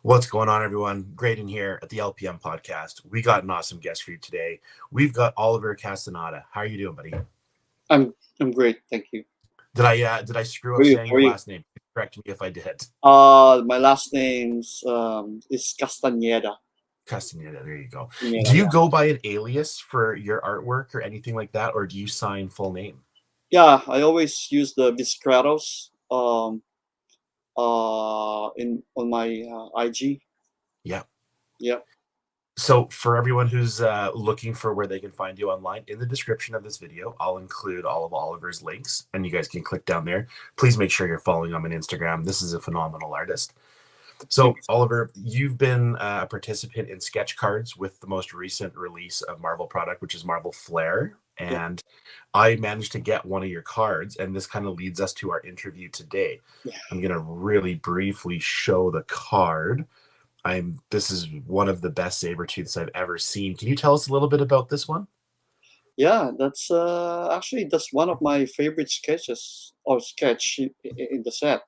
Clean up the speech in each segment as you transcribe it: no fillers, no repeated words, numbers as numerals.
What's going on, everyone? Graydon here at the LPM podcast. We got an awesome guest for you today. We've got Oliver Castaneda. How are you doing, buddy? I'm great, thank you. Did I screw How are up you? saying How are your you? last name? Correct me if I did. My last name's is Castaneda. Castaneda. There you go. Yeah, Do you yeah, go by an alias for your artwork or anything like that, or do you sign full name? yeah. I always use the Viskratos in on my IG. Yeah. Yeah, So for everyone who's looking for where they can find you online, in the description of this video, I'll include all of Oliver's links, and you guys can click down there. Please make sure you're following him on Instagram. This is a phenomenal artist. So, thanks. Oliver, you've been a participant in sketch cards with the most recent release of Marvel product, which is Marvel Flair. Yeah, And I managed to get one of your cards, and this kind of leads us to our interview today. yeah, I'm going to really briefly show the card. This is one of the best saber tooths I've ever seen. Can you tell us a little bit about this one? yeah. That's actually that's one of my favorite sketches or sketch in the set.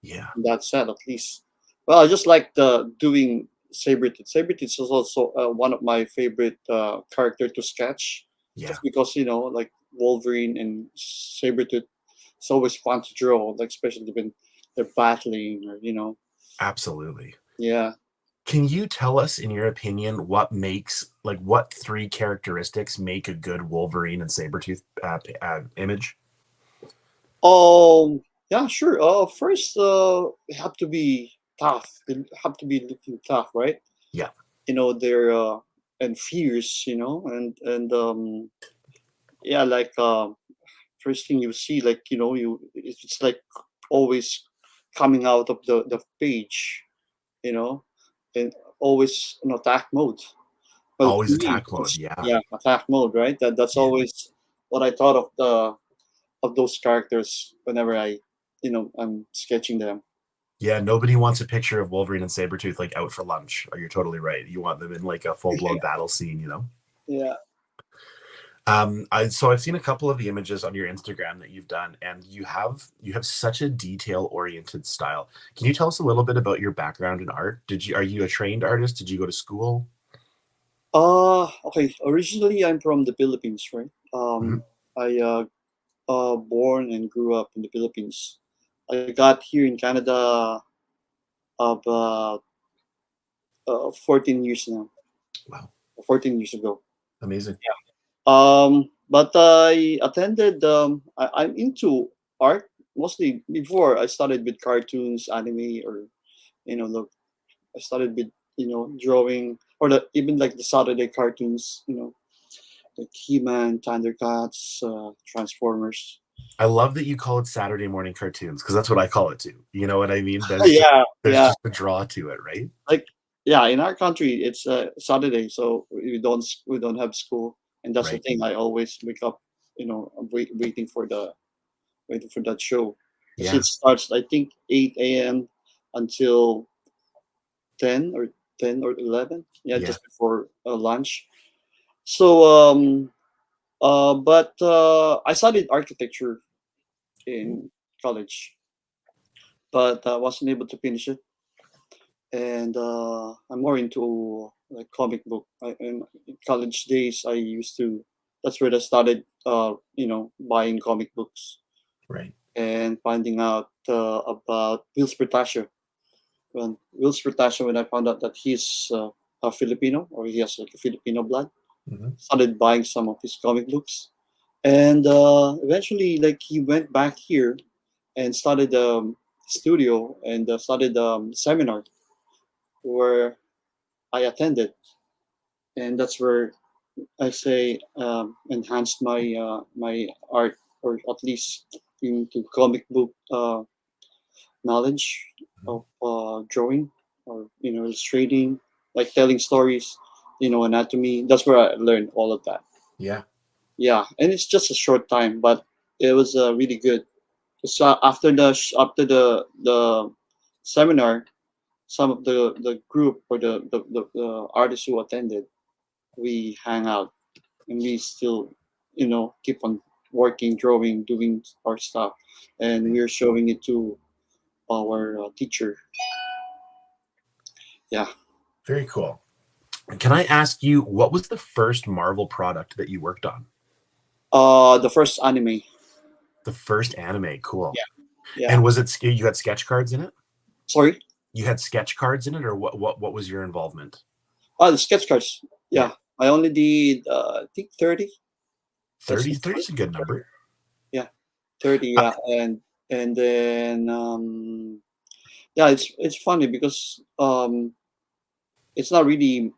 Yeah, In that set, at least. Well, I just like the doing Sabretooth. Sabretooth is also one of my favorite character to sketch, yeah, just because like Wolverine and Sabretooth, it's always fun to draw, like especially when they're battling or absolutely. yeah. Can you tell us, in your opinion, what three characteristics make a good Wolverine and Sabretooth image? Yeah, sure. First, they have to be tough. They have to be looking tough, right? Yeah, They're and fierce, and yeah, like first thing you see, like it's like always coming out of the page, you know and always in attack mode. Well, to always me, attack mode. Yeah, yeah, attack mode, right? That's yeah, always what I thought of those characters whenever I'm sketching them. yeah. Nobody wants a picture of Wolverine and Sabretooth like out for lunch. Oh, you're totally right. You want them in like a full blown battle scene. Yeah. So I've seen a couple of the images on your Instagram that you've done, and you have such a detail oriented style. Can you tell us a little bit about your background in art? Are you a trained artist? Did you go to school? Okay. Originally, I'm from the Philippines, right? Mhm. I born and grew up in the Philippines. I got here in Canada about 14 years now. Wow, 14 years ago. amazing. But I attended. I'm into art mostly. Before I started with cartoons, anime, or look, I started with drawing, or even like the Saturday cartoons. Like He-Man, Thundercats, Transformers. I love that you call it Saturday morning cartoons because that's what I call it too. You know what I mean? There's just Yeah, there's yeah. just a draw to it, right? Like yeah, in our country it's Saturday, so we don't have school, and that's the Right. thing. I always wake up, waiting for that show. Because Yeah. it starts, I think, 8 a.m. until 10 or 11. Yeah, Yeah. just before lunch. So, but I studied architecture in college, but I wasn't able to finish it. And I'm more into like comic book. In college days, I used to. That's where I started, buying comic books Right. and finding out about Will's Pretasio. When I found out that he's a Filipino, or he has like a Filipino blood, Hmm. started buying some of his comic books, and eventually, like he went back here and started studio and started seminar where I attended, and that's where I say enhanced my art, or at least into comic book knowledge of drawing, or illustrating, like telling stories, anatomy. That's where I learned all of that. Yeah. Yeah, and it's just a short time, but it was really good. So after the seminar, some of the group, or the artists who attended, we hang out, and we still keep on working, drawing, doing our stuff, and Right. we're showing it to our teacher. Yeah. Very cool. Can I ask you, what was the first Marvel product that you worked on? The first anime. The first anime. Cool. Yeah. Yeah. And was it you had sketch cards in it? Sorry. You had sketch cards in it, or what was your involvement? Oh, the sketch cards. Yeah. Yeah. I only did I think 30. That's 30, 30 is a good number. yeah, 30. Uh, Yeah, and then yeah, it's funny because it's not really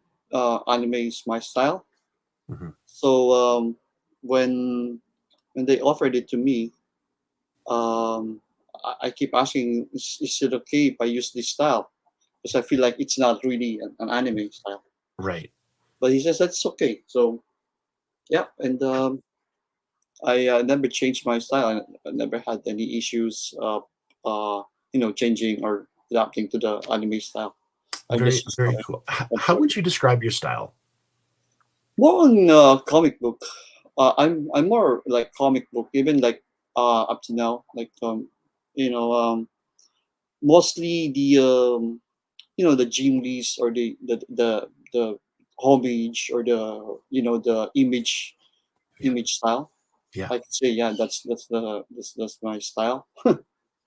anime is my style. mhm. So when when they offered it to me, um, I keep asking, is it okay if I use this style? Because I feel like it's not really an anime style. Right. But he says that's okay. So yeah, and I never changed my style. I never had any issues, uh, changing or adapting to the anime style. I'm Very, just very cool. How conforming. would you describe your style? More on comic book. I'm more like comic book, even like up to now. Like you know, mostly the Jim Lee's or the homage or the Yeah. image style. Yeah. I can say yeah, that's my style.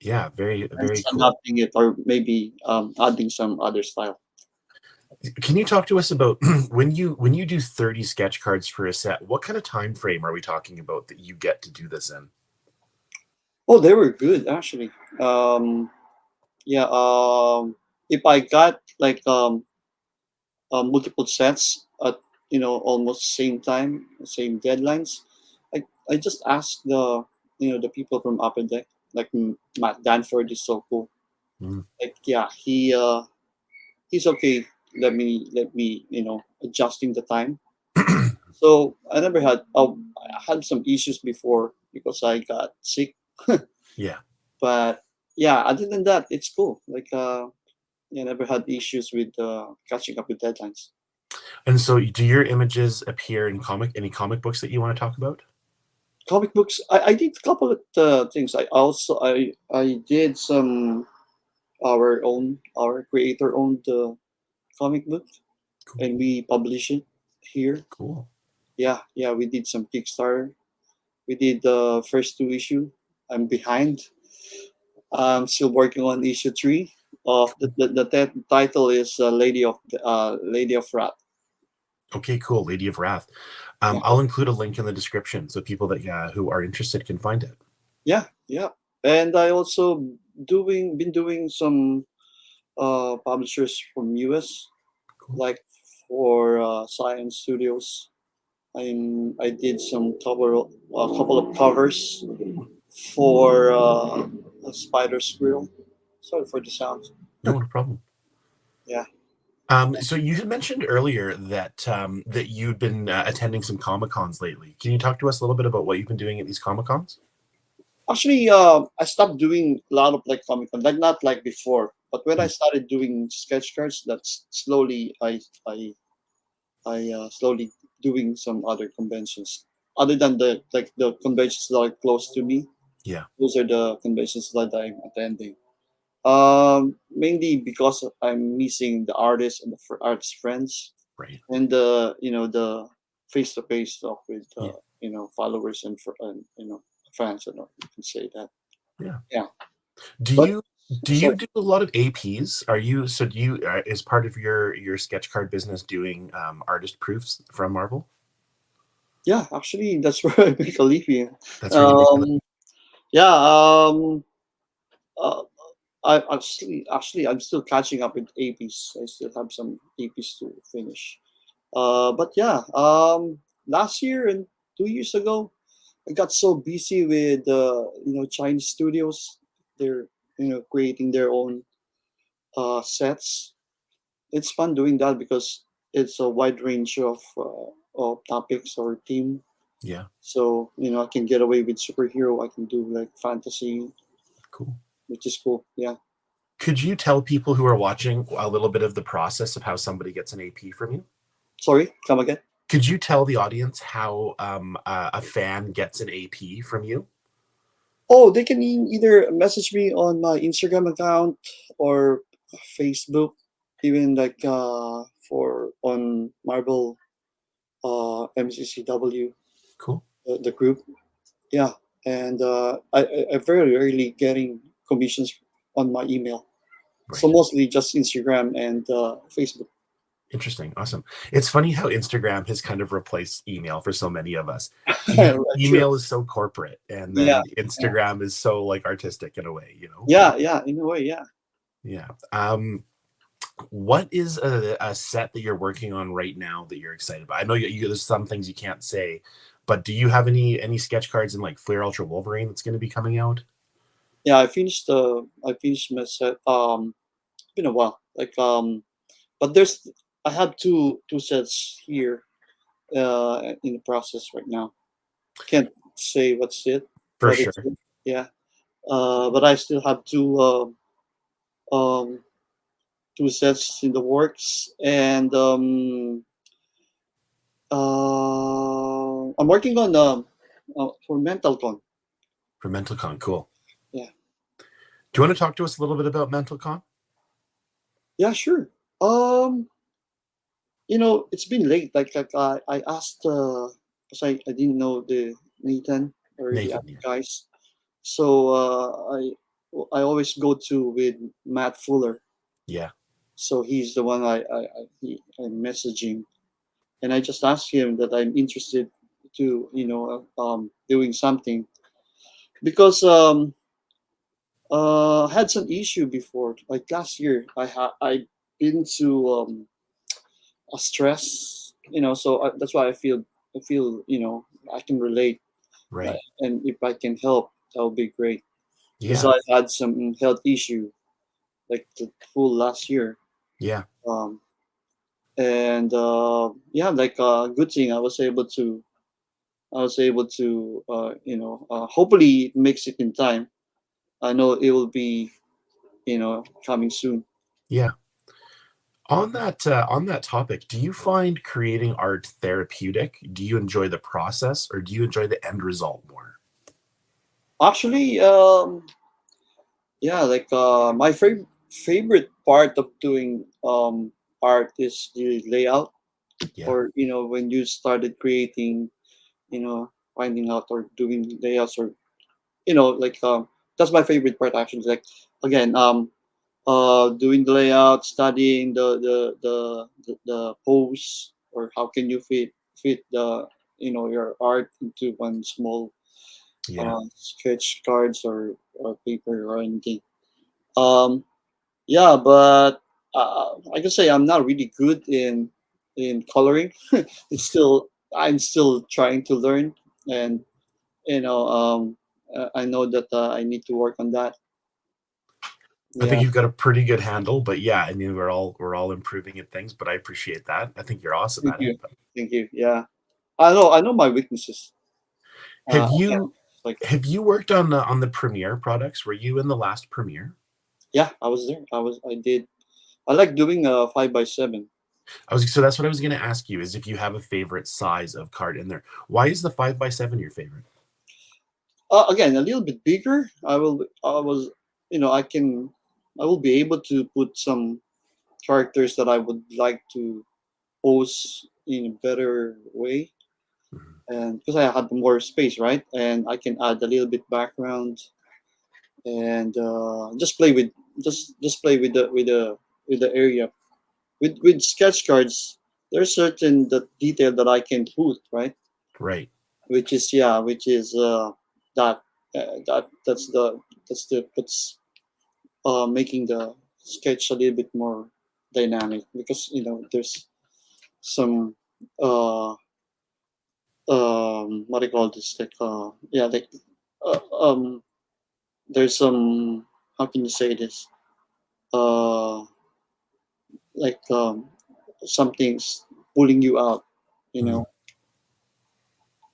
Yeah. Very, And very cool. adapting it or maybe adding some other style. Can you talk to us about when you do 30 sketch cards for a set, what kind of time frame are we talking about that you get to do this in? Oh, they were good actually. Yeah. If I got like multiple sets at almost same time, same deadlines, I just asked the people from Upper Deck, like Matt Danford is so cool. Mm. Like yeah, he's okay. Let me adjusting the time. So I never had I had some issues before because I got sick, Yeah. but yeah, other than that, it's cool. Like yeah, never had issues with catching up with deadlines. And so do your images appear in any comic books that you want to talk about? Comic books. I did a couple of things. I did some our creator owned comic book Cool. and we publish it here. Cool. Yeah, yeah, we did some Kickstarter. We did the first two issue. I'm behind. I'm still working on issue three. Of the title is Lady of Wrath. Okay, cool. Lady of Wrath. Yeah, I'll include a link in the description so people that who are interested can find it. yeah, yeah. And I also been doing some publishers from US, Cool. like for Science Studios. I did a couple of covers for a Spider Squirrel. Sorry for the sound. No, no problem. Yeah. So you had mentioned earlier that you'd been attending some Comic Cons lately. Can you talk to us a little bit about what you've been doing at these Comic Cons? Actually, I stopped doing a lot of like Comic Con, like not like before. But when I Mm. started doing sketch cards, that's slowly I slowly doing some other conventions. Other than the conventions that are close to me, Yeah, those are the conventions that I'm attending. Mainly because I'm missing the artists and the artist friends right. and the face to face talk with Yeah, followers and fans. I don't know if you can say that. yeah. Yeah, Do but you do sorry. you do a lot of APs? Are you so do you is part of your sketch card business doing artist proofs from Marvel? Yeah, actually, that's where I make a living. That's where you make a Um, yeah. Uh, actually, I'm still catching up with APs. I still have some APs to finish. But yeah, last year and 2 years ago, I got so busy with Chinese studios. They're creating their own sets. It's fun doing that because it's a wide range of topics or theme. yeah, So I can get away with superhero. I can do like fantasy, cool. which is cool. Yeah. Could you tell people who are watching a little bit of the process of how somebody gets an AP from you? Sorry, come again. Could you tell the audience how a fan gets an AP from you? Oh, they can either message me on my Instagram account or Facebook. even like for on Marvel MCCW, Cool. the group. Yeah, and I very rarely getting commissions on my email. So Right. mostly just Instagram and Facebook. Interesting. Awesome. It's funny how Instagram has kind of replaced email for so many of us. True. Email is so corporate, and Yeah, then yeah, Instagram is so like artistic in a way, you know? yeah, yeah. In a way, yeah. Yeah. What is a set that you're working on right now that you're excited about? I know there's some things you can't say, but do you have any sketch cards in like Flair Ultra Wolverine that's going to be coming out? Yeah, I finished my set. Been a while. But there's I have two sets here in the process right now. Can't say what's it, For but it's sure. yeah. But I still have um two sets in the works, and I'm working on for MentalCon. For MentalCon, cool. Yeah, Do you want to talk to us a little bit about MentalCon? yeah, sure. Um, it's been late. I asked because I didn't know the Nathan or the Nathan, other yeah. guys. So I always go to with Matt Fuller. Yeah. So he's the one I'm messaging, and I just asked him that I'm interested to doing something because I had some issue before. Like last year, I been to a stress, so that's why I feel I can relate, Right. and if I can help, that would be great because Yeah. I had some health issue like the full last year. Yeah. Um, and yeah, like good thing I was able to hopefully it makes it in time. I know it will be coming soon. Yeah. On that topic, do you find creating art therapeutic? Do you enjoy the process or do you enjoy the end result more? Actually, yeah, like my favorite part of doing art is the layout, Yeah. or when you started creating, finding out or doing layouts, or like that's my favorite part actually. Like again, doing the layout, studying the pose, or how can you fit the your art into one small Yeah. sketch cards or paper or anything. Um, yeah, but I can say I'm not really good in coloring. I'm still trying to learn, and I know that I need to work on that. I think Yeah, you've got a pretty good handle, but yeah, I mean we're all improving at things, but I appreciate that. I think you're awesome thank at it. you, thank you. Yeah, I know my weaknesses. Have Yeah, you like have you worked on the Premiere products? Were you in the last Premiere? yeah, I was there. I did. I like doing 5x7. So that's what I was going to ask you is if you have a favorite size of card in there. Why is the 5x7 your favorite? Again, a little bit bigger. I will be able to put some characters that I would like to pose in a better way, Mhm. and because I have more space, right, and I can add a little bit background, and just play with the area with sketch cards. There's certain the detail that I can put, right, Right. which is that that's the what's making the sketch a little bit more dynamic, because there's some uh what do you call this, like yeah, like uh, um there's some, how can you say this, uh like something's pulling you out, you Mm. know.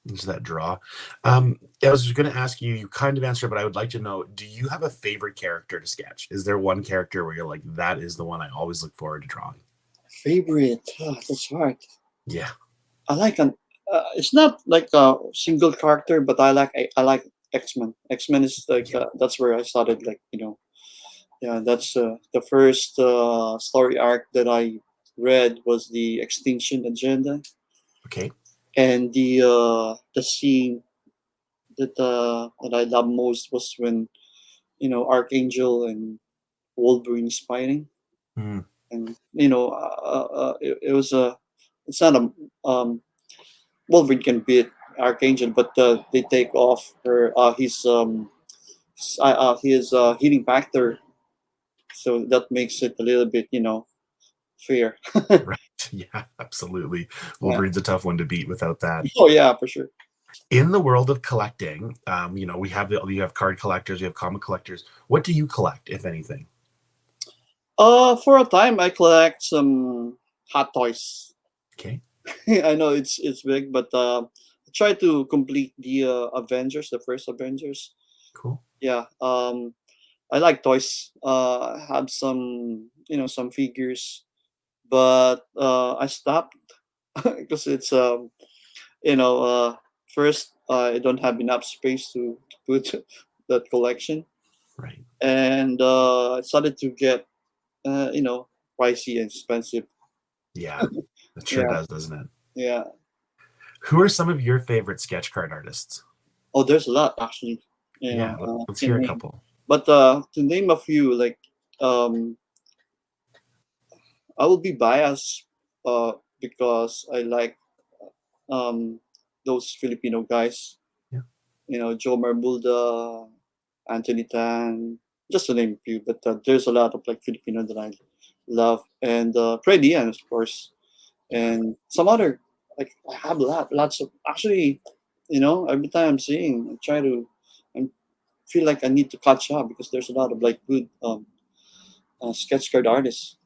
Is that draw? I was going to ask you, you kind of answered, but I would like to know, do you have a favorite character to sketch? Is there one character where you're like, that is the one I always look forward to drawing? Favorite, that's hard. Yeah. I like an it's not like a single character, but I like X-Men. X-Men is like Yeah. that's where I started, like Yeah, that's the first story arc that I read was the Extinction Agenda, Okay. and the scene that I love most was when Archangel and Wolverine is fighting, Mm, and it was a it's not a Wolverine can beat Archangel, but they take off her his healing factor, so that makes it a little bit fair. right. Yeah, absolutely. Yeah. Wolverine's a tough one to beat without that. Oh yeah, for sure. In the world of collecting, we have card collectors, we have comic collectors. What do you collect, if anything? For a time I collect some hot toys. Okay, I know it's big, but I try to complete the Avengers, the first Avengers. cool. Yeah. I like toys. I have some figures, but I stopped because it's you know uh, first I don't have enough space to put that collection, Right. and it started to get pricey and expensive. Yeah, that sure Yeah, does, doesn't it? yeah. Who are some of your favorite sketch card artists? Oh, there's a lot actually. Yeah, let's Can hear a name, couple. but to name a few, like um, I will be biased because I like um, those Filipino guys. Yeah, Joe Marbulda, Anthony Tan, just to name a few. But there's a lot of like Filipino that I love, and Fred Ian, of course, yeah. and some other. Like I have lots of actually. Every time I'm seeing, I feel like I need to catch up because there's a lot of like good sketch card artists.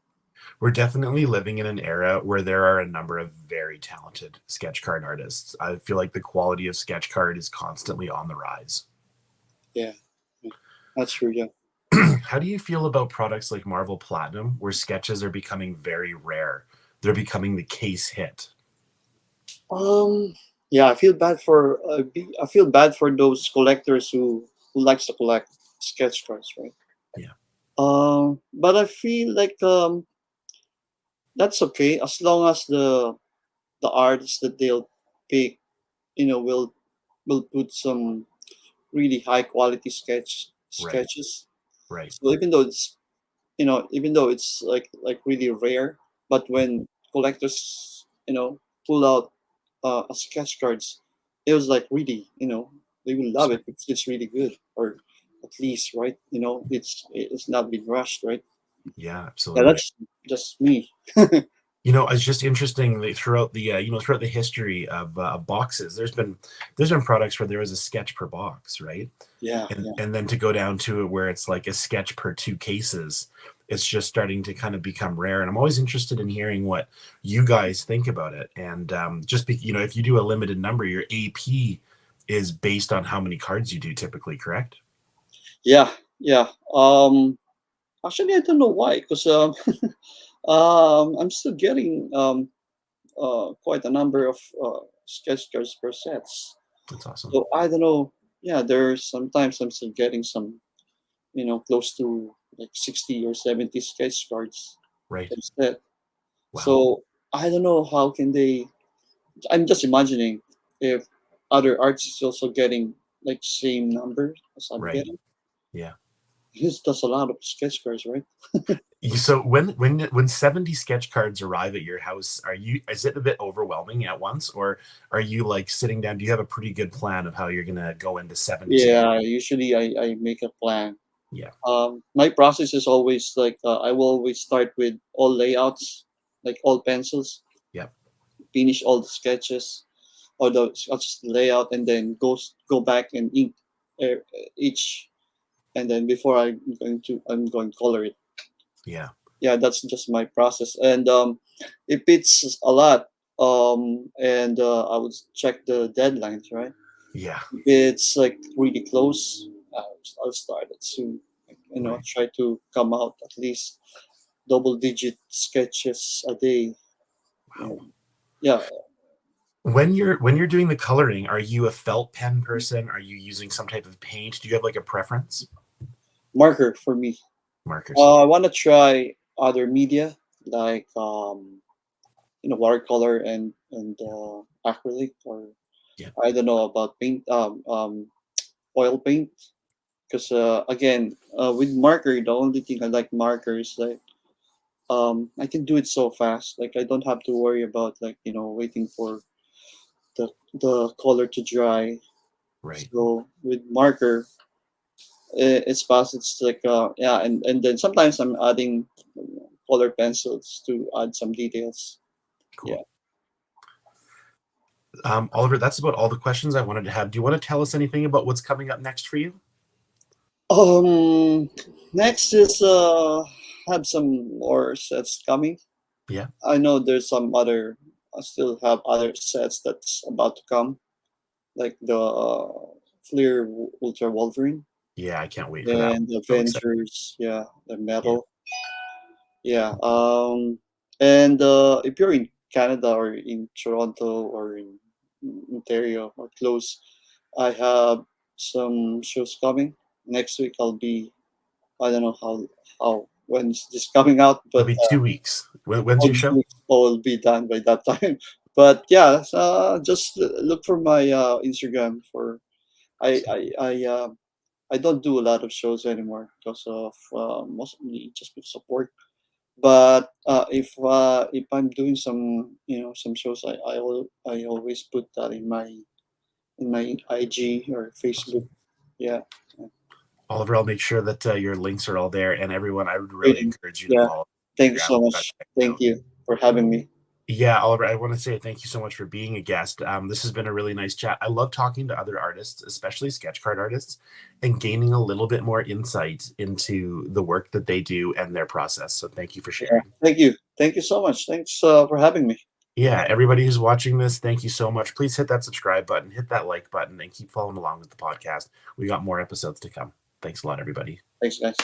We're definitely living in an era where there are a number of very talented sketch card artists. I feel like the quality of sketch card is constantly on the rise. Yeah, yeah. That's true. Yeah. How do you feel about products like Marvel Platinum, where sketches are becoming very rare? They're becoming the case hit. Um. Yeah, I feel bad for those collectors who likes to collect sketch cards, right? Yeah, But I feel like that's okay as long as the artists that they'll pick, will put some really high quality right, sketches. right. So even though it's like really rare, but when collectors pull out sketch cards, it was like really they will love it because it's really good, or at least right it's not been rushed, right? Yeah, Yeah, absolutely. that's just me. It's just interesting that throughout the history of boxes, there's been products where there was a sketch per box, right? Yeah, and yeah, and then to go down to it where it's like a sketch per two cases, it's just starting to kind of become rare. And I'm always interested in hearing what you guys think about it. And if you do a limited number, your AP is based on how many cards you do typically, correct? yeah, yeah. Actually, I don't know why, because I'm still getting quite a number of sketch cards per sets. That's awesome. So I don't know. Yeah, there's sometimes I'm still getting some, close to like 60 or 70 sketch cards Right. per set. Wow. So I don't know how can they. I'm just imagining if other artists also getting like same number as I'm Right. getting. Yeah. Because that's a lot of sketch cards, right? So when 70 sketch cards arrive at your house, is it a bit overwhelming at once, or are you like sitting down? Do you have a pretty good plan of how you're gonna go into 70 sketch? Yeah, usually I make a plan. Yeah. My process is always like I will always start with all layouts, like all pencils, Yep. finish all the sketches or the sketch layout, and then go back and ink uh, each, and then before I'm going to color it. Yeah. Yeah, that's just my process, and if it's a lot, and I would check the deadlines, right? Yeah. If it's like really close, I'll start it soon. Right. Try to come out at least double-digit sketches a day. Wow. And yeah, When you're doing the coloring, are you a felt pen person? Are you using some type of paint? Do you have like a preference? marker for me. Markers. I want to try other media like watercolor and acrylic, or Yeah. I don't know about paint, oil paint. Because again, with marker, the only thing I like marker is like I can do it so fast. Like I don't have to worry about like waiting for the color to dry. Right. So with marker, it's fast. It's like yeah, and then sometimes I'm adding color pencils to add some details. Yeah. Cool. Oliver, that's about all the questions I wanted to have. Do you want to tell us anything about what's coming up next for you? Um. Next is have some more sets coming. Yeah. I know there's some other. I still have other sets that's about to come, like the Fleer Ultra Wolverine Yeah, I can't wait for that. and So excited. Avengers. Yeah, the Yeah. metal. Yeah. And if you're in Canada or in Toronto or in Ontario or close, I have some shows coming. Next week I'll be. I don't know how when is this coming out, It'll but be 2 weeks. When's all your the show? weeks will be done by that time. But yeah, just look for my Instagram for I I I uh, I don't do a lot of shows anymore because of mostly just because of work. But if I'm doing some some shows, I always put that in my IG or Facebook. Awesome. Yeah, Oliver, I'll make sure that your links are all there. And everyone, I would really waiting. encourage you to Yeah, follow thank you Instagram. so Check much. it Thank out. you for having me. Yeah, Oliver, I want to say thank you so much for being a guest. This has been a really nice chat. I love talking to other artists, especially sketch card artists, and gaining a little bit more insight into the work that they do and their process. So thank you for Yeah, sharing. thank you so much. Thanks for having me. Yeah, everybody who's watching this, thank you so much. Please hit that subscribe button, hit that like button, and keep following along with the podcast. We got more episodes to come. Thanks a lot, everybody. Thanks, guys.